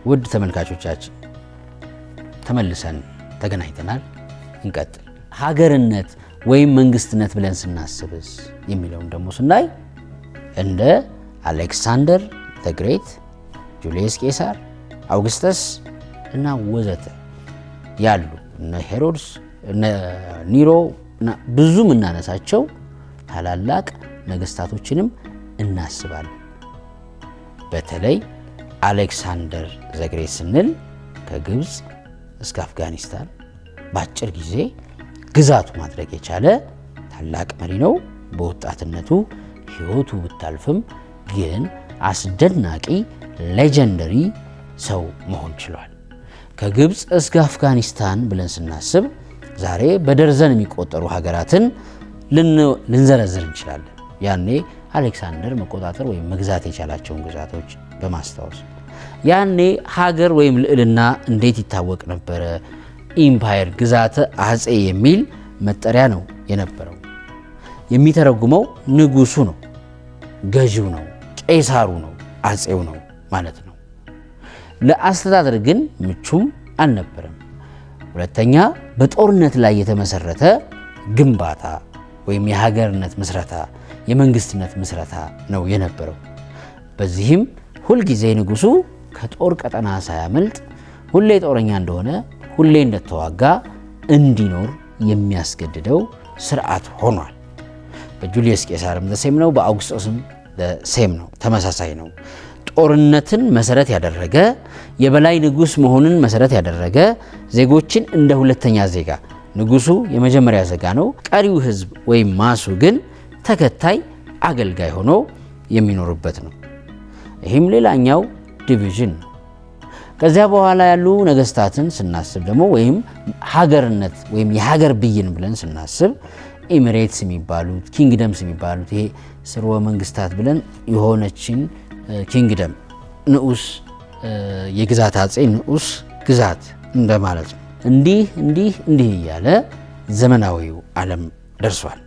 ውድ ተመልካቾቻችን ተመልሰን ተገናኝተናል። እንቀጥል። ሀገርነት ወይም መንግስትነት ብለን ስናስብስ የሚለውን ደግሞ ስናይ እንደ አሌክሳንደር ዘ ግሬት፣ ጁልየስ ቄሳር፣ አውግስተስ እና ወዘተ ያሉ እነ ሄሮድስ እነ ኒሮ እና ብዙ ምናነሳቸው ታላላቅ ነገስታቶችንም እናስባለን። በተለይ አሌክሳንደር ዘ ግሬት ስንል ከግብጽ እስከ አፍጋኒስታን በአጭር ጊዜ ግዛቱ ማድረግ የቻለ ታላቅ መሪ ነው። በወጣትነቱ ህይወቱ ብታልፍም ግን አስደናቂ ሌጀንደሪ ሰው መሆን ችሏል። ከግብጽ እስከ አፍጋኒስታን ብለን ስናስብ ዛሬ በደርዘን የሚቆጠሩ ሀገራትን ልንዘረዝር እንችላለን። ያኔ አሌክሳንደር መቆጣጠር ወይም መግዛት የቻላቸውን ግዛቶች በማስታወስ ያኔ ሀገር ወይም ልዕልና እንዴት ይታወቅ ነበረ? ኢምፓየር፣ ግዛተ አጼ የሚል መጠሪያ ነው የነበረው። የሚተረጉመው ንጉሱ ነው፣ ገዢው ነው፣ ቄሳሩ ነው፣ አጼው ነው ማለት ነው። ለአስተዳደር ግን ምቹም አልነበረም። ሁለተኛ በጦርነት ላይ የተመሰረተ ግንባታ ወይም የሀገርነት ምስረታ፣ የመንግስትነት ምስረታ ነው የነበረው። በዚህም ሁልጊዜ ንጉሱ ከጦር ቀጠና ሳያመልጥ ሁሌ ጦረኛ እንደሆነ ሁሌ እንደተዋጋ እንዲኖር የሚያስገድደው ስርዓት ሆኗል። በጁልየስ ቄሳርም ዘሴም ነው፣ በአውግስጦስም ዘሴም ነው፣ ተመሳሳይ ነው። ጦርነትን መሰረት ያደረገ የበላይ ንጉስ መሆንን መሰረት ያደረገ ዜጎችን እንደ ሁለተኛ ዜጋ፣ ንጉሱ የመጀመሪያ ዜጋ ነው፣ ቀሪው ህዝብ ወይም ማሱ ግን ተከታይ አገልጋይ ሆኖ የሚኖርበት ነው። ይህም ሌላኛው ዲቪዥን ነው። ከዚያ በኋላ ያሉ ነገስታትን ስናስብ ደግሞ ወይም ሀገርነት ወይም የሀገር ብይን ብለን ስናስብ ኤሚሬትስ የሚባሉት ኪንግደምስ የሚባሉት ይሄ ስርወ መንግስታት ብለን የሆነችን ኪንግደም ንዑስ የግዛት አጼ ንዑስ ግዛት እንደማለት ነው። እንዲህ እያለ ዘመናዊው ዓለም ደርሷል።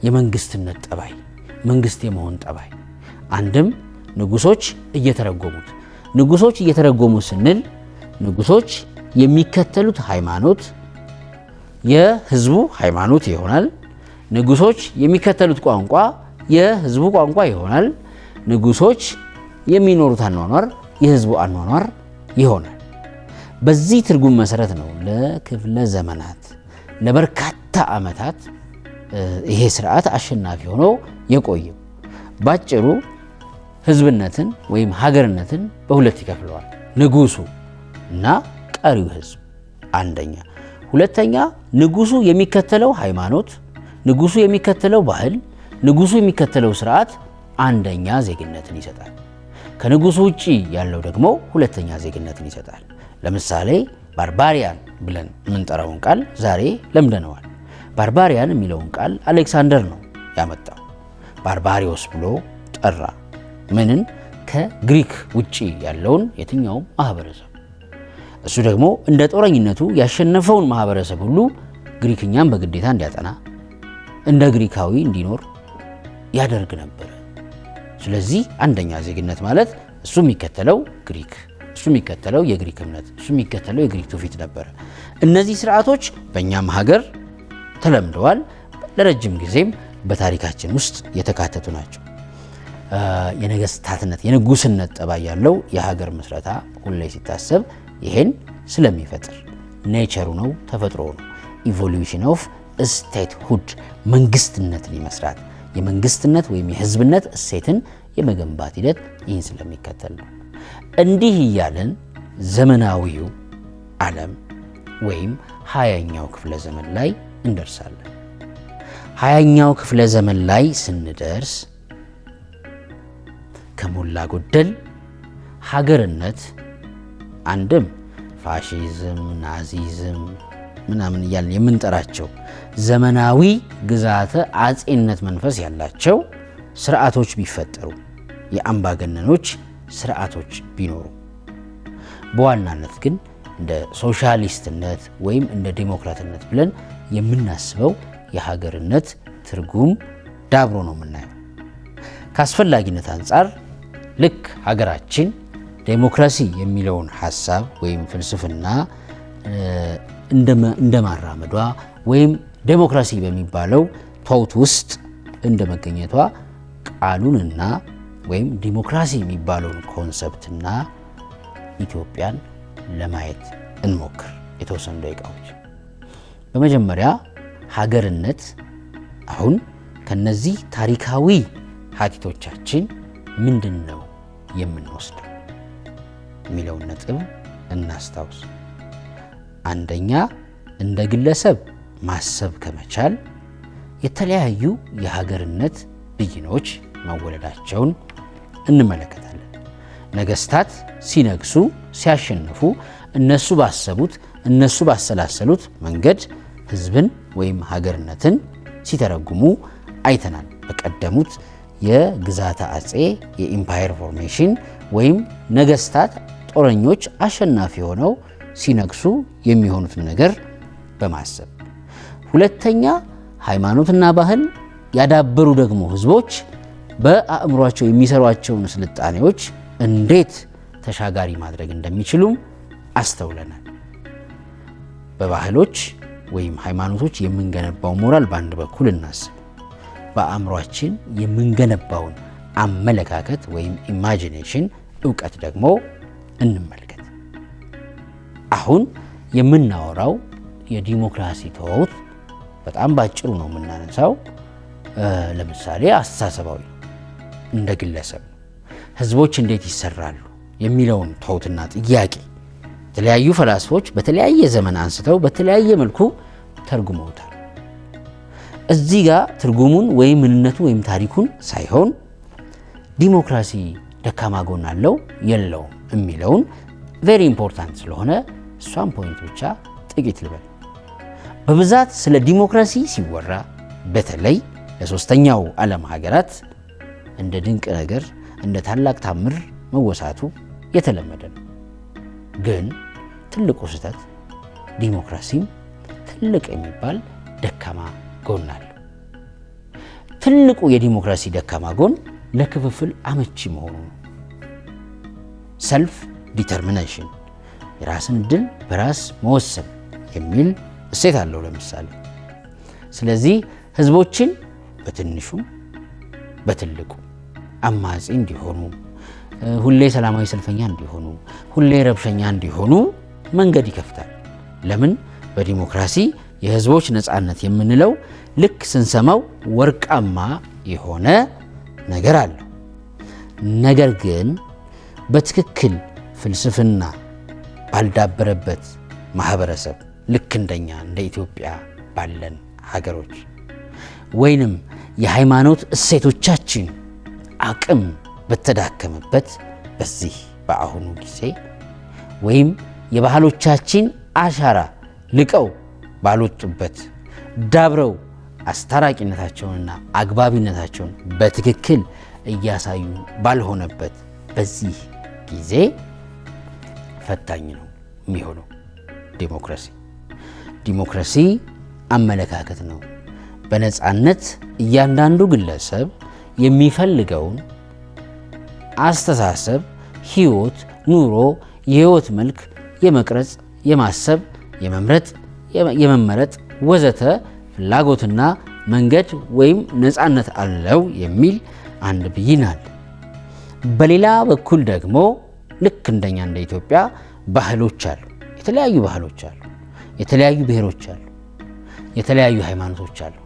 የመንግስትነት ጠባይ፣ መንግስት የመሆን ጠባይ አንድም ንጉሶች እየተረጎሙ ስንል ንጉሶች የሚከተሉት ሃይማኖት የህዝቡ ሃይማኖት ይሆናል። ንጉሶች የሚከተሉት ቋንቋ የህዝቡ ቋንቋ ይሆናል። ንጉሶች የሚኖሩት አኗኗር የህዝቡ አኗኗር ይሆናል። በዚህ ትርጉም መሰረት ነው ለክፍለ ዘመናት ለበርካታ ዓመታት ይሄ ስርዓት አሸናፊ ሆኖ የቆየው። ባጭሩ ህዝብነትን ወይም ሀገርነትን በሁለት ይከፍለዋል። ንጉሱ እና ቀሪው ህዝብ አንደኛ። ሁለተኛ ንጉሱ የሚከተለው ሃይማኖት፣ ንጉሱ የሚከተለው ባህል፣ ንጉሱ የሚከተለው ስርዓት አንደኛ ዜግነትን ይሰጣል። ከንጉሱ ውጪ ያለው ደግሞ ሁለተኛ ዜግነትን ይሰጣል። ለምሳሌ ባርባሪያን ብለን የምንጠራውን ቃል ዛሬ ለምደነዋል። ባርባሪያን የሚለውን ቃል አሌክሳንደር ነው ያመጣው። ባርባሪዎስ ብሎ ጠራ። ምንን? ከግሪክ ውጪ ያለውን የትኛውም ማህበረሰብ። እሱ ደግሞ እንደ ጦረኝነቱ ያሸነፈውን ማህበረሰብ ሁሉ ግሪክኛን በግዴታ እንዲያጠና እንደ ግሪካዊ እንዲኖር ያደርግ ነበር። ስለዚህ አንደኛ ዜግነት ማለት እሱ የሚከተለው ግሪክ፣ እሱ የሚከተለው የግሪክ እምነት፣ እሱ የሚከተለው የግሪክ ትውፊት ነበር። እነዚህ ስርዓቶች በእኛም ሀገር ተለምደዋል። ለረጅም ጊዜም በታሪካችን ውስጥ የተካተቱ ናቸው። የነገስታትነት የንጉስነት ጠባይ ያለው የሀገር ምስረታ ሁሌ ሲታሰብ ይሄን ስለሚፈጥር ኔቸሩ ነው፣ ተፈጥሮ ነው። ኢቮሉሽን ኦፍ ስቴትሁድ መንግስትነትን ይመስራት የመንግስትነት ወይም የህዝብነት እሴትን የመገንባት ሂደት ይህን ስለሚከተል ነው። እንዲህ እያለን ዘመናዊው ዓለም ወይም 20ኛው ክፍለ ዘመን ላይ እንደርሳለን። 20ኛው ክፍለ ዘመን ላይ ስንደርስ ከሞላ ጎደል ሀገርነት አንድም ፋሺዝም፣ ናዚዝም ምናምን እያልን የምንጠራቸው ዘመናዊ ግዛተ አጼነት መንፈስ ያላቸው ስርዓቶች ቢፈጠሩ፣ የአምባገነኖች ስርዓቶች ቢኖሩ፣ በዋናነት ግን እንደ ሶሻሊስትነት ወይም እንደ ዴሞክራትነት ብለን የምናስበው የሀገርነት ትርጉም ዳብሮ ነው የምናየው። ከአስፈላጊነት አንጻር ልክ ሀገራችን ዴሞክራሲ የሚለውን ሐሳብ ወይም ፍልስፍና እንደማራመዷ ወይም ዴሞክራሲ በሚባለው ተውት ውስጥ እንደመገኘቷ ቃሉንና ወይም ዲሞክራሲ የሚባለውን ኮንሰፕትና ኢትዮጵያን ለማየት እንሞክር የተወሰኑ ደቂቃዎች። በመጀመሪያ ሀገርነት አሁን ከነዚህ ታሪካዊ ሀቲቶቻችን ምንድነው የምንወስደው የሚለውን ነጥብ እናስታውስ። አንደኛ እንደ ግለሰብ ማሰብ ከመቻል የተለያዩ የሀገርነት ብይኖች መወለዳቸውን እንመለከታለን። ነገስታት ሲነግሱ ሲያሸንፉ እነሱ ባሰቡት እነሱ ባሰላሰሉት መንገድ ህዝብን ወይም ሀገርነትን ሲተረጉሙ አይተናል። በቀደሙት የግዛተ አጼ የኢምፓየር ፎርሜሽን ወይም ነገስታት ጦረኞች አሸናፊ ሆነው ሲነግሱ የሚሆኑትን ነገር በማሰብ። ሁለተኛ ሃይማኖትና ባህል ያዳበሩ ደግሞ ህዝቦች በአእምሯቸው የሚሰሯቸውን ስልጣኔዎች እንዴት ተሻጋሪ ማድረግ እንደሚችሉም አስተውለናል። በባህሎች ወይም ሃይማኖቶች የምንገነባው ሞራል በአንድ በኩል እናስብ፣ በአእምሯችን የምንገነባውን አመለካከት ወይም ኢማጂኔሽን እውቀት ደግሞ እንመልከት። አሁን የምናወራው የዲሞክራሲ ተውት በጣም ባጭሩ ነው የምናነሳው። ለምሳሌ አስተሳሰባዊ እንደ ግለሰብ ህዝቦች እንዴት ይሰራሉ የሚለውን ተውትና ጥያቄ የተለያዩ ፈላስፎች በተለያየ ዘመን አንስተው በተለያየ መልኩ ተርጉመውታል። እዚህ ጋር ትርጉሙን ወይም ምንነቱ ወይም ታሪኩን ሳይሆን ዲሞክራሲ ደካማ ጎን አለው የለውም የሚለውን ቬሪ ኢምፖርታንት ስለሆነ እሷን ፖይንት ብቻ ጥቂት ልበል። በብዛት ስለ ዲሞክራሲ ሲወራ በተለይ ለሶስተኛው ዓለም ሀገራት እንደ ድንቅ ነገር እንደ ታላቅ ታምር መወሳቱ የተለመደ ነው። ግን ትልቁ ስህተት ዲሞክራሲም ትልቅ የሚባል ደካማ ጎን አለው። ትልቁ የዲሞክራሲ ደካማ ጎን ለክፍፍል አመቺ መሆኑ ነው። ሰልፍ ዲተርሚኔሽን የራስን ዕድል በራስ መወሰን የሚል እሴት አለው ለምሳሌ። ስለዚህ ህዝቦችን በትንሹም በትልቁ አማጺ እንዲሆኑ፣ ሁሌ ሰላማዊ ሰልፈኛ እንዲሆኑ፣ ሁሌ ረብሸኛ እንዲሆኑ መንገድ ይከፍታል። ለምን? በዲሞክራሲ የህዝቦች ነፃነት የምንለው ልክ ስንሰማው ወርቃማ የሆነ ነገር አለው። ነገር ግን በትክክል ፍልስፍና ባልዳበረበት ማህበረሰብ ልክ እንደኛ እንደ ኢትዮጵያ ባለን ሀገሮች ወይንም የሃይማኖት እሴቶቻችን አቅም በተዳከመበት በዚህ በአሁኑ ጊዜ ወይም የባህሎቻችን አሻራ ልቀው ባልወጡበት ዳብረው አስታራቂነታቸውንና አግባቢነታቸውን በትክክል እያሳዩ ባልሆነበት በዚህ ጊዜ ፈታኝ ነው የሚሆነው ዲሞክራሲ አመለካከት ነው። በነፃነት እያንዳንዱ ግለሰብ የሚፈልገውን አስተሳሰብ፣ ህይወት፣ ኑሮ፣ የህይወት መልክ የመቅረጽ፣ የማሰብ፣ የመምረጥ፣ የመመረጥ ወዘተ ፍላጎትና መንገድ ወይም ነፃነት አለው የሚል አንድ ብይን አለ። በሌላ በኩል ደግሞ ልክ እንደኛ እንደ ኢትዮጵያ ባህሎች አሉ፣ የተለያዩ ባህሎች አሉ፣ የተለያዩ ብሔሮች አሉ፣ የተለያዩ ሃይማኖቶች አሉ።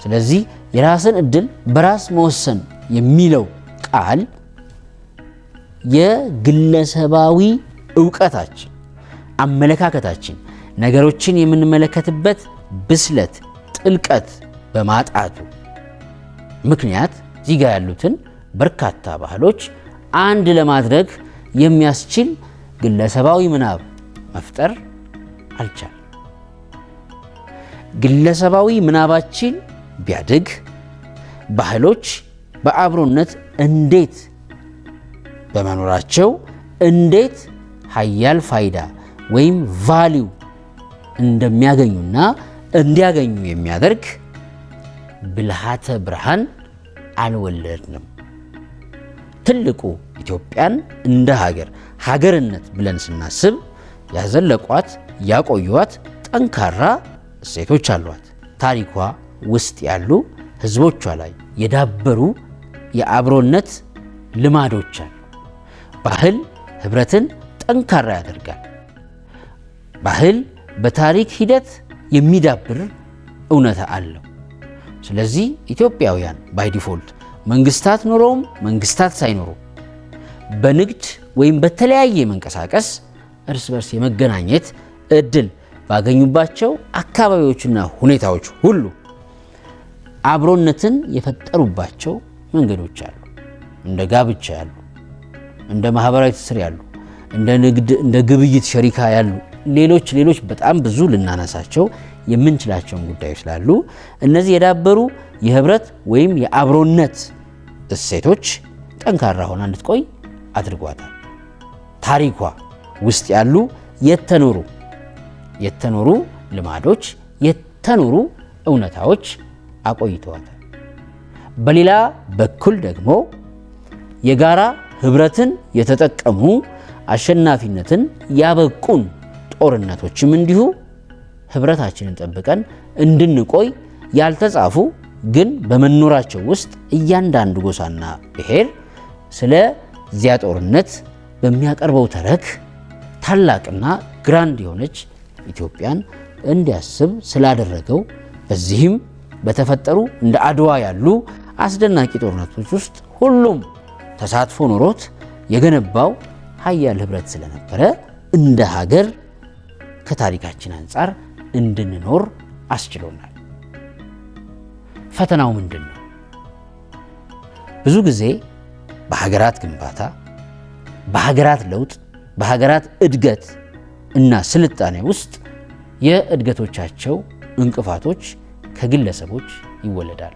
ስለዚህ የራስን ዕድል በራስ መወሰን የሚለው ቃል የግለሰባዊ ዕውቀታችን፣ አመለካከታችን፣ ነገሮችን የምንመለከትበት ብስለት፣ ጥልቀት በማጣቱ ምክንያት እዚህ ጋር ያሉትን በርካታ ባህሎች አንድ ለማድረግ የሚያስችል ግለሰባዊ ምናብ መፍጠር አልቻለም። ግለሰባዊ ምናባችን ቢያድግ ባህሎች በአብሮነት እንዴት በመኖራቸው እንዴት ሀያል ፋይዳ ወይም ቫሊዩ እንደሚያገኙና እንዲያገኙ የሚያደርግ ብልሃተ ብርሃን አልወለድንም። ትልቁ ኢትዮጵያን እንደ ሀገርነት ብለን ስናስብ ያዘለቋት ያቆዩዋት ጠንካራ እሴቶች አሏት። ታሪኳ ውስጥ ያሉ ህዝቦቿ ላይ የዳበሩ የአብሮነት ልማዶች አሉ። ባህል ህብረትን ጠንካራ ያደርጋል። ባህል በታሪክ ሂደት የሚዳብር እውነታ አለው። ስለዚህ ኢትዮጵያውያን ባይ ዲፎልት መንግስታት ኖረውም መንግስታት ሳይኖሩ በንግድ ወይም በተለያየ መንቀሳቀስ እርስ በርስ የመገናኘት እድል ባገኙባቸው አካባቢዎችና ሁኔታዎች ሁሉ አብሮነትን የፈጠሩባቸው መንገዶች አሉ። እንደ ጋብቻ ያሉ፣ እንደ ማህበራዊ ትስስር ያሉ፣ እንደ ንግድ፣ እንደ ግብይት ሸሪካ ያሉ ሌሎች በጣም ብዙ ልናነሳቸው የምንችላቸውን ጉዳዮች ስላሉ እነዚህ የዳበሩ የህብረት ወይም የአብሮነት እሴቶች ጠንካራ ሆና እንድትቆይ አድርጓታል። ታሪኳ ውስጥ ያሉ የተኖሩ ልማዶች፣ የተኖሩ እውነታዎች አቆይተዋታል። በሌላ በኩል ደግሞ የጋራ ህብረትን የተጠቀሙ አሸናፊነትን ያበቁን ጦርነቶችም እንዲሁ ህብረታችንን ጠብቀን እንድንቆይ ያልተጻፉ ግን በመኖራቸው ውስጥ እያንዳንዱ ጎሳና ብሔር ስለዚያ ጦርነት በሚያቀርበው ተረክ ታላቅና ግራንድ የሆነች ኢትዮጵያን እንዲያስብ ስላደረገው በዚህም በተፈጠሩ እንደ አድዋ ያሉ አስደናቂ ጦርነቶች ውስጥ ሁሉም ተሳትፎ ኖሮት የገነባው ሀያል ህብረት ስለነበረ እንደ ሀገር ከታሪካችን አንጻር እንድንኖር አስችሎናል። ፈተናው ምንድን ነው? ብዙ ጊዜ በሀገራት ግንባታ፣ በሀገራት ለውጥ፣ በሀገራት እድገት እና ስልጣኔ ውስጥ የእድገቶቻቸው እንቅፋቶች ከግለሰቦች ይወለዳሉ።